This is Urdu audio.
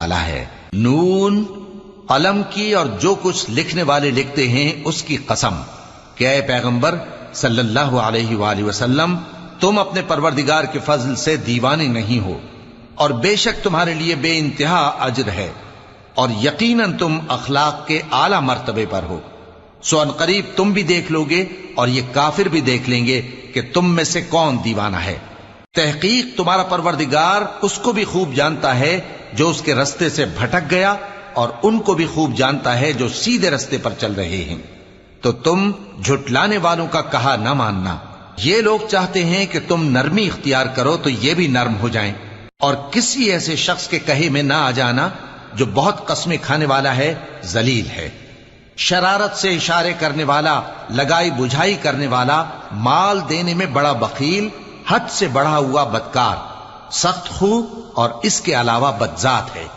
والا ہے۔ نون، قلم کی اور جو کچھ لکھنے والے لکھتے ہیں اس کی قسم کہ اے پیغمبر صلی اللہ علیہ وآلہ وسلم، تم اپنے پروردگار کے فضل سے دیوانے نہیں ہو، اور بے شک تمہارے لیے بے انتہا اجر ہے، اور یقیناً تم اخلاق کے اعلی مرتبے پر ہو۔ سو ان قریب تم بھی دیکھ لو گے اور یہ کافر بھی دیکھ لیں گے کہ تم میں سے کون دیوانہ ہے۔ تحقیق تمہارا پروردگار اس کو بھی خوب جانتا ہے جو اس کے رستے سے بھٹک گیا، اور ان کو بھی خوب جانتا ہے جو سیدھے رستے پر چل رہے ہیں۔ تو تم جھٹلانے والوں کا کہا نہ ماننا۔ یہ لوگ چاہتے ہیں کہ تم نرمی اختیار کرو تو یہ بھی نرم ہو جائیں، اور کسی ایسے شخص کے کہے میں نہ آ جانا جو بہت قسمیں کھانے والا ہے، ذلیل ہے، شرارت سے اشارے کرنے والا، لگائی بجھائی کرنے والا، مال دینے میں بڑا بخیل، حد سے بڑھا ہوا بدکار، سخت خو اور اس کے علاوہ بدذات ہے۔